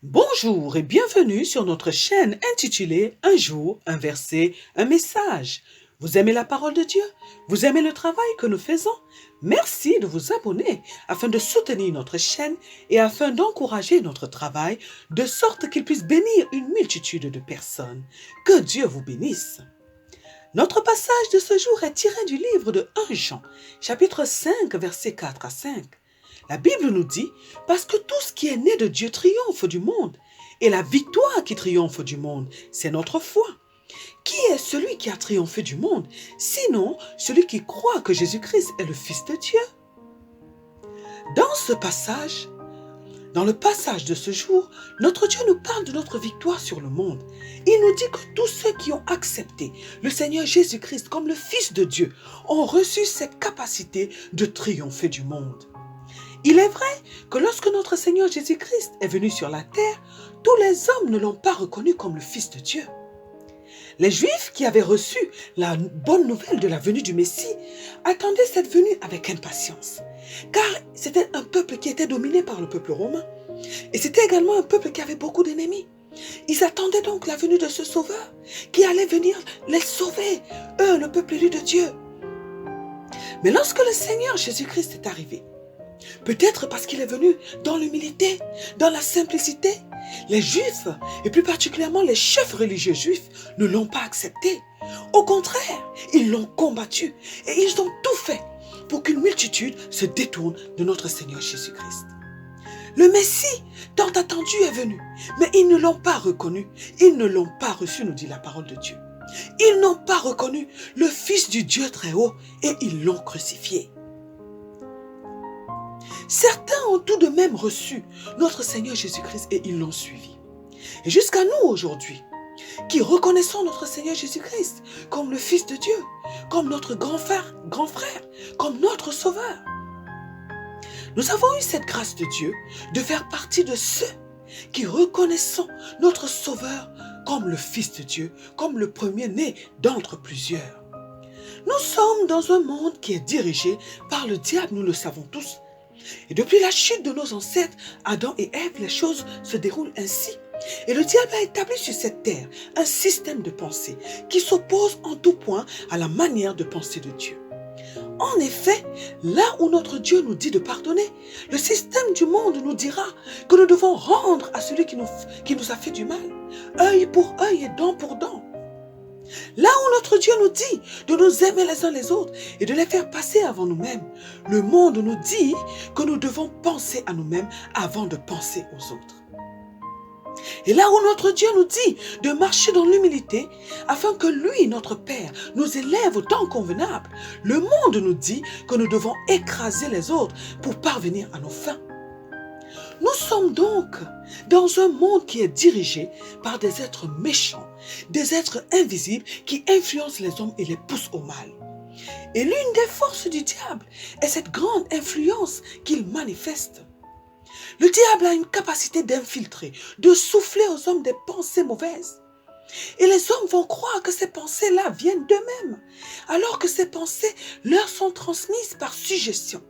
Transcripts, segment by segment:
Bonjour et bienvenue sur notre chaîne intitulée Un jour, un verset, un message. Vous aimez la parole de Dieu? Vous aimez le travail que nous faisons? Merci de vous abonner afin de soutenir notre chaîne et afin d'encourager notre travail de sorte qu'il puisse bénir une multitude de personnes. Que Dieu vous bénisse. Notre passage de ce jour est tiré du livre de 1 Jean, chapitre 5, versets 4 à 5. La Bible nous dit, parce que tout ce qui est né de Dieu triomphe du monde, et la victoire qui triomphe du monde, c'est notre foi. Qui est celui qui a triomphé du monde, sinon celui qui croit que Jésus-Christ est le Fils de Dieu? Dans le passage de ce jour, notre Dieu nous parle de notre victoire sur le monde. Il nous dit que tous ceux qui ont accepté le Seigneur Jésus-Christ comme le Fils de Dieu ont reçu cette capacité de triompher du monde. Il est vrai que lorsque notre Seigneur Jésus-Christ est venu sur la terre, tous les hommes ne l'ont pas reconnu comme le Fils de Dieu. Les Juifs qui avaient reçu la bonne nouvelle de la venue du Messie attendaient cette venue avec impatience, car c'était un peuple qui était dominé par le peuple romain, et c'était également un peuple qui avait beaucoup d'ennemis. Ils attendaient donc la venue de ce Sauveur qui allait venir les sauver, eux, le peuple élu de Dieu. Mais lorsque le Seigneur Jésus-Christ est arrivé, peut-être parce qu'il est venu dans l'humilité, dans la simplicité, les Juifs, et plus particulièrement les chefs religieux juifs, ne l'ont pas accepté. Au contraire, ils l'ont combattu et ils ont tout fait pour qu'une multitude se détourne de notre Seigneur Jésus-Christ. Le Messie, tant attendu, est venu, mais ils ne l'ont pas reconnu, ils ne l'ont pas reçu, nous dit la parole de Dieu. Ils n'ont pas reconnu le Fils du Dieu très haut et ils l'ont crucifié. Certains ont tout de même reçu notre Seigneur Jésus-Christ et ils l'ont suivi. Et jusqu'à nous aujourd'hui, qui reconnaissons notre Seigneur Jésus-Christ comme le Fils de Dieu, comme notre grand frère, comme notre Sauveur. Nous avons eu cette grâce de Dieu de faire partie de ceux qui reconnaissons notre Sauveur comme le Fils de Dieu, comme le premier-né d'entre plusieurs. Nous sommes dans un monde qui est dirigé par le diable, nous le savons tous. Et depuis la chute de nos ancêtres, Adam et Ève, les choses se déroulent ainsi. Et le diable a établi sur cette terre un système de pensée qui s'oppose en tout point à la manière de penser de Dieu. En effet, là où notre Dieu nous dit de pardonner, le système du monde nous dira que nous devons rendre à celui qui nous a fait du mal, œil pour œil et dent pour dent. Là où notre Dieu nous dit de nous aimer les uns les autres et de les faire passer avant nous-mêmes, le monde nous dit que nous devons penser à nous-mêmes avant de penser aux autres. Et là où notre Dieu nous dit de marcher dans l'humilité afin que lui, notre Père, nous élève au temps convenable, le monde nous dit que nous devons écraser les autres pour parvenir à nos fins. Nous sommes donc dans un monde qui est dirigé par des êtres méchants, des êtres invisibles qui influencent les hommes et les poussent au mal. Et l'une des forces du diable est cette grande influence qu'il manifeste. Le diable a une capacité d'infiltrer, de souffler aux hommes des pensées mauvaises. Et les hommes vont croire que ces pensées-là viennent d'eux-mêmes, alors que ces pensées leur sont transmises par suggestion.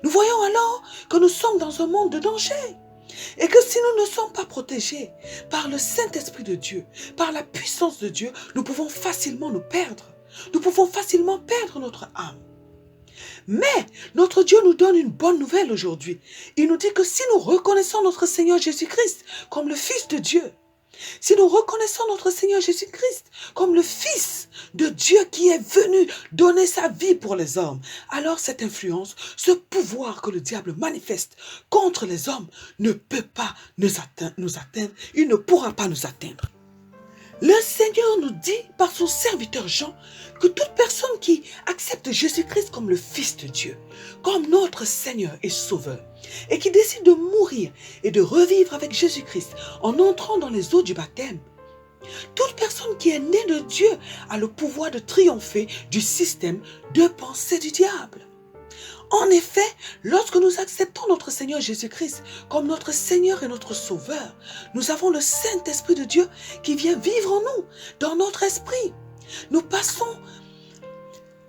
Nous voyons alors que nous sommes dans un monde de danger et que si nous ne sommes pas protégés par le Saint-Esprit de Dieu, par la puissance de Dieu, nous pouvons facilement nous perdre. Nous pouvons facilement perdre notre âme. Mais notre Dieu nous donne une bonne nouvelle aujourd'hui. Il nous dit que si nous reconnaissons notre Seigneur Jésus-Christ comme le Fils de Dieu, si nous reconnaissons notre Seigneur Jésus-Christ comme le Fils de Dieu qui est venu donner sa vie pour les hommes, alors cette influence, ce pouvoir que le diable manifeste contre les hommes ne peut pas nous atteindre, il ne pourra pas nous atteindre. Le Seigneur nous dit par son serviteur Jean que toute personne qui accepte Jésus-Christ comme le Fils de Dieu, comme notre Seigneur et Sauveur, et qui décide de mourir et de revivre avec Jésus-Christ en entrant dans les eaux du baptême, toute personne qui est née de Dieu a le pouvoir de triompher du système de pensée du diable. En effet, lorsque nous acceptons notre Seigneur Jésus-Christ comme notre Seigneur et notre Sauveur, nous avons le Saint-Esprit de Dieu qui vient vivre en nous, dans notre esprit. Nous passons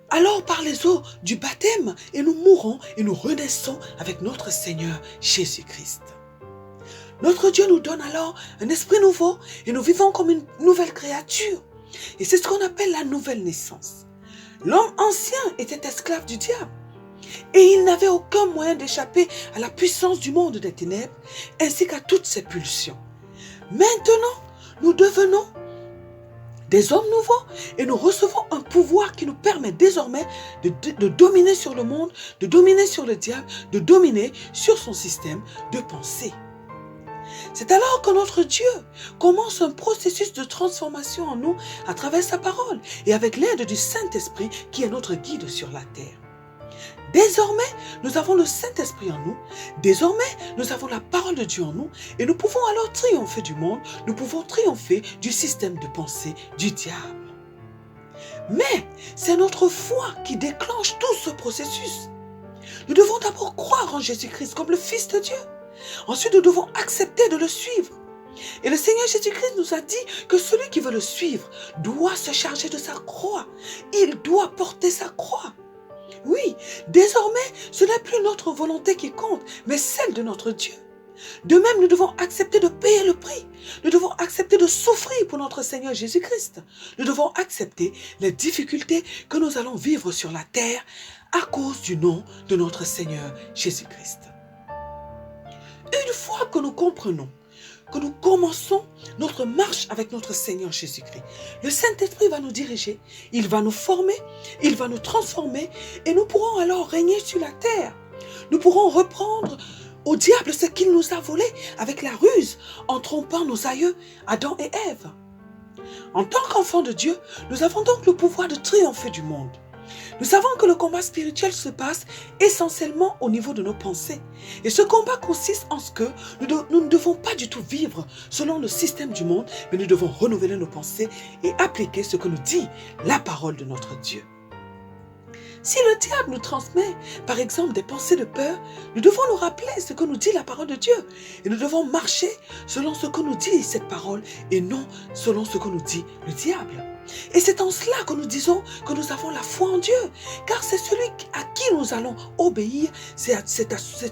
alors par les eaux du baptême et nous mourons et nous renaissons avec notre Seigneur Jésus-Christ. Notre Dieu nous donne alors un esprit nouveau et nous vivons comme une nouvelle créature. Et c'est ce qu'on appelle la nouvelle naissance. L'homme ancien était esclave du diable et il n'avait aucun moyen d'échapper à la puissance du monde des ténèbres ainsi qu'à toutes ses pulsions. Maintenant, nous devenons des hommes nouveaux et nous recevons un pouvoir qui nous permet désormais de dominer sur le monde, de dominer sur le diable, de dominer sur son système de pensée. C'est alors que notre Dieu commence un processus de transformation en nous à travers sa parole et avec l'aide du Saint-Esprit qui est notre guide sur la terre. Désormais, nous avons le Saint-Esprit en nous. Désormais, nous avons la parole de Dieu en nous et nous pouvons alors triompher du monde. Nous pouvons triompher du système de pensée du diable. Mais c'est notre foi qui déclenche tout ce processus. Nous devons d'abord croire en Jésus-Christ comme le Fils de Dieu. Ensuite, nous devons accepter de le suivre. Et le Seigneur Jésus-Christ nous a dit que celui qui veut le suivre doit se charger de sa croix. Il doit porter sa croix. Oui, désormais, ce n'est plus notre volonté qui compte, mais celle de notre Dieu. De même, nous devons accepter de payer le prix. Nous devons accepter de souffrir pour notre Seigneur Jésus-Christ. Nous devons accepter les difficultés que nous allons vivre sur la terre à cause du nom de notre Seigneur Jésus-Christ. Une fois que nous comprenons, que nous commençons notre marche avec notre Seigneur Jésus-Christ, le Saint-Esprit va nous diriger, il va nous former, il va nous transformer et nous pourrons alors régner sur la terre. Nous pourrons reprendre au diable ce qu'il nous a volé avec la ruse en trompant nos aïeux, Adam et Ève. En tant qu'enfants de Dieu, nous avons donc le pouvoir de triompher du monde. Nous savons que le combat spirituel se passe essentiellement au niveau de nos pensées. Et ce combat consiste en ce que nous ne devons pas du tout vivre selon le système du monde, mais nous devons renouveler nos pensées et appliquer ce que nous dit la parole de notre Dieu. Si le diable nous transmet, par exemple, des pensées de peur, nous devons nous rappeler ce que nous dit la parole de Dieu. Et nous devons marcher selon ce que nous dit cette parole et non selon ce que nous dit le diable. Et c'est en cela que nous disons que nous avons la foi en Dieu. Car c'est celui à qui nous allons obéir, c'est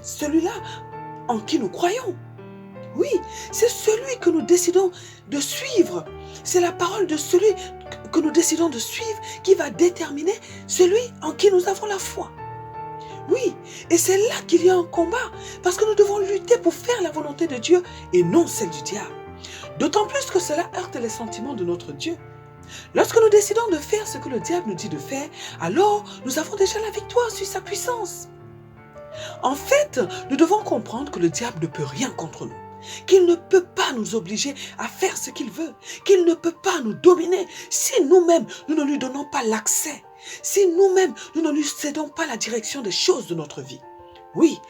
celui-là en qui nous croyons. Oui, c'est celui que nous décidons de suivre. C'est la parole de celui que nous décidons de suivre qui va déterminer celui en qui nous avons la foi. Oui, et c'est là qu'il y a un combat, parce que nous devons lutter pour faire la volonté de Dieu et non celle du diable. D'autant plus que cela heurte les sentiments de notre Dieu. Lorsque nous décidons de faire ce que le diable nous dit de faire, alors nous avons déjà la victoire sur sa puissance. En fait, nous devons comprendre que le diable ne peut rien contre nous. Qu'il ne peut pas nous obliger à faire ce qu'il veut, qu'il ne peut pas nous dominer si nous-mêmes nous ne lui donnons pas l'accès, si nous-mêmes nous ne lui cédons pas la direction des choses de notre vie. Oui,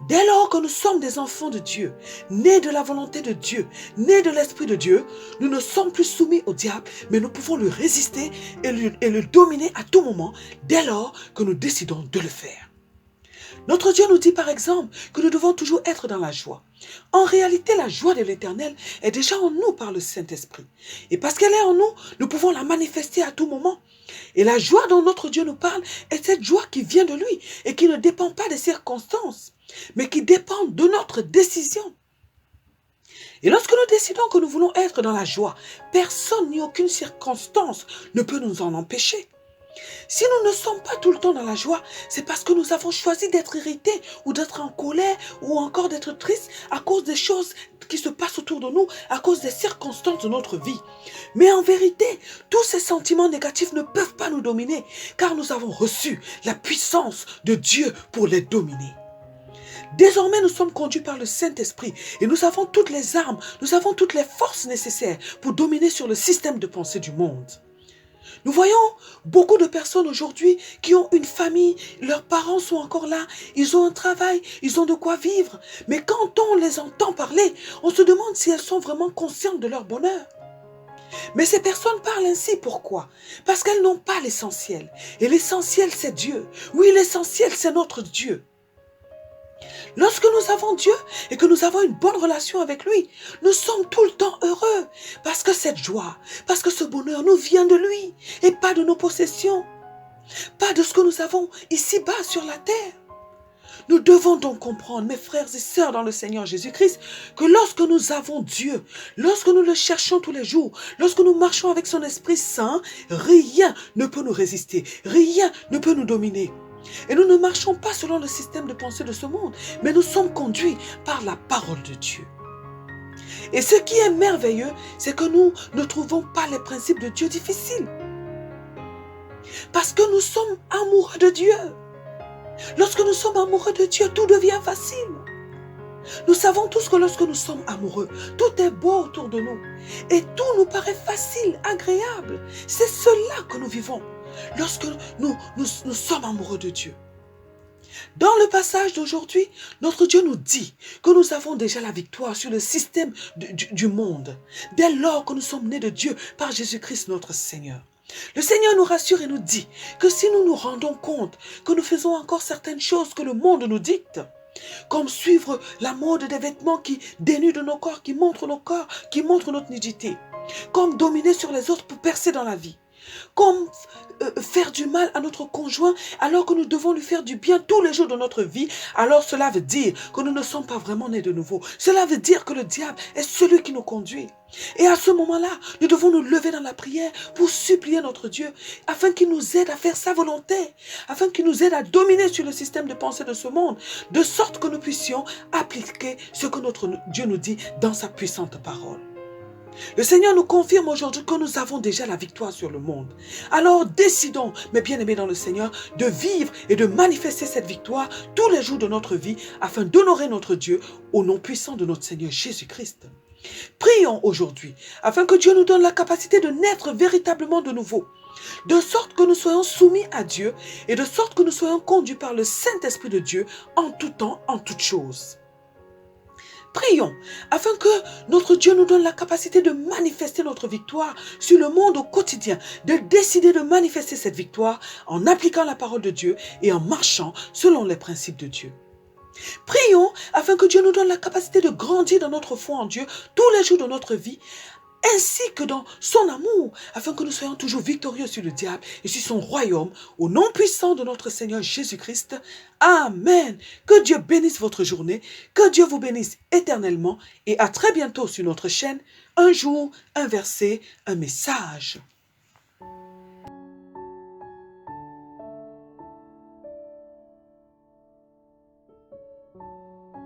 dès lors que nous sommes des enfants de Dieu, nés de la volonté de Dieu, nés de l'Esprit de Dieu, nous ne sommes plus soumis au diable, mais nous pouvons lui résister et le dominer à tout moment, dès lors que nous décidons de le faire. Notre Dieu nous dit par exemple que nous devons toujours être dans la joie. En réalité, la joie de l'Éternel est déjà en nous par le Saint-Esprit. Et parce qu'elle est en nous, nous pouvons la manifester à tout moment. Et la joie dont notre Dieu nous parle est cette joie qui vient de lui et qui ne dépend pas des circonstances, mais qui dépend de notre décision. Et lorsque nous décidons que nous voulons être dans la joie, personne ni aucune circonstance ne peut nous en empêcher. Si nous ne sommes pas tout le temps dans la joie, c'est parce que nous avons choisi d'être irrités ou d'être en colère ou encore d'être tristes à cause des choses qui se passent autour de nous, à cause des circonstances de notre vie. Mais en vérité, tous ces sentiments négatifs ne peuvent pas nous dominer car nous avons reçu la puissance de Dieu pour les dominer. Désormais, nous sommes conduits par le Saint-Esprit et nous avons toutes les armes, nous avons toutes les forces nécessaires pour dominer sur le système de pensée du monde. Nous voyons beaucoup de personnes aujourd'hui qui ont une famille, leurs parents sont encore là, ils ont un travail, ils ont de quoi vivre. Mais quand on les entend parler, on se demande si elles sont vraiment conscientes de leur bonheur. Mais ces personnes parlent ainsi, pourquoi? Parce qu'elles n'ont pas l'essentiel. Et l'essentiel, c'est Dieu. Oui, l'essentiel, c'est notre Dieu. Lorsque nous avons Dieu et que nous avons une bonne relation avec lui, nous sommes tout le temps heureux parce que cette joie, parce que ce bonheur nous vient de lui et pas de nos possessions, pas de ce que nous avons ici-bas sur la terre. Nous devons donc comprendre, mes frères et sœurs dans le Seigneur Jésus-Christ, que lorsque nous avons Dieu, lorsque nous le cherchons tous les jours, lorsque nous marchons avec son Esprit Saint, rien ne peut nous résister, rien ne peut nous dominer. Et nous ne marchons pas selon le système de pensée de ce monde, mais nous sommes conduits par la parole de Dieu. Et ce qui est merveilleux, c'est que nous ne trouvons pas les principes de Dieu difficiles. Parce que nous sommes amoureux de Dieu. Lorsque nous sommes amoureux de Dieu, tout devient facile. Nous savons tous que lorsque nous sommes amoureux, tout est beau autour de nous. Et tout nous paraît facile, agréable. C'est cela que nous vivons lorsque nous sommes amoureux de Dieu. Dans le passage d'aujourd'hui, notre Dieu nous dit que nous avons déjà la victoire sur le système du monde, dès lors que nous sommes nés de Dieu par Jésus-Christ notre Seigneur. Le Seigneur nous rassure et nous dit que si nous nous rendons compte que nous faisons encore certaines choses que le monde nous dicte, comme suivre la mode des vêtements qui dénudent nos corps, qui montrent nos corps, qui montrent notre nudité, comme dominer sur les autres pour percer dans la vie, comme faire du mal à notre conjoint alors que nous devons lui faire du bien tous les jours de notre vie, alors cela veut dire que nous ne sommes pas vraiment nés de nouveau. Cela veut dire que le diable est celui qui nous conduit. Et à ce moment-là, nous devons nous lever dans la prière pour supplier notre Dieu afin qu'il nous aide à faire sa volonté, afin qu'il nous aide à dominer sur le système de pensée de ce monde, de sorte que nous puissions appliquer ce que notre Dieu nous dit dans sa puissante parole. Le Seigneur nous confirme aujourd'hui que nous avons déjà la victoire sur le monde. Alors décidons, mes bien-aimés dans le Seigneur, de vivre et de manifester cette victoire tous les jours de notre vie afin d'honorer notre Dieu au nom puissant de notre Seigneur Jésus-Christ. Prions aujourd'hui afin que Dieu nous donne la capacité de naître véritablement de nouveau, de sorte que nous soyons soumis à Dieu et de sorte que nous soyons conduits par le Saint-Esprit de Dieu en tout temps, en toutes choses. Prions afin que notre Dieu nous donne la capacité de manifester notre victoire sur le monde au quotidien, de décider de manifester cette victoire en appliquant la parole de Dieu et en marchant selon les principes de Dieu. Prions afin que Dieu nous donne la capacité de grandir dans notre foi en Dieu tous les jours de notre vie, ainsi que dans son amour, afin que nous soyons toujours victorieux sur le diable et sur son royaume, au nom puissant de notre Seigneur Jésus-Christ. Amen. Que Dieu bénisse votre journée, que Dieu vous bénisse éternellement et à très bientôt sur notre chaîne. Un jour, un verset, un message.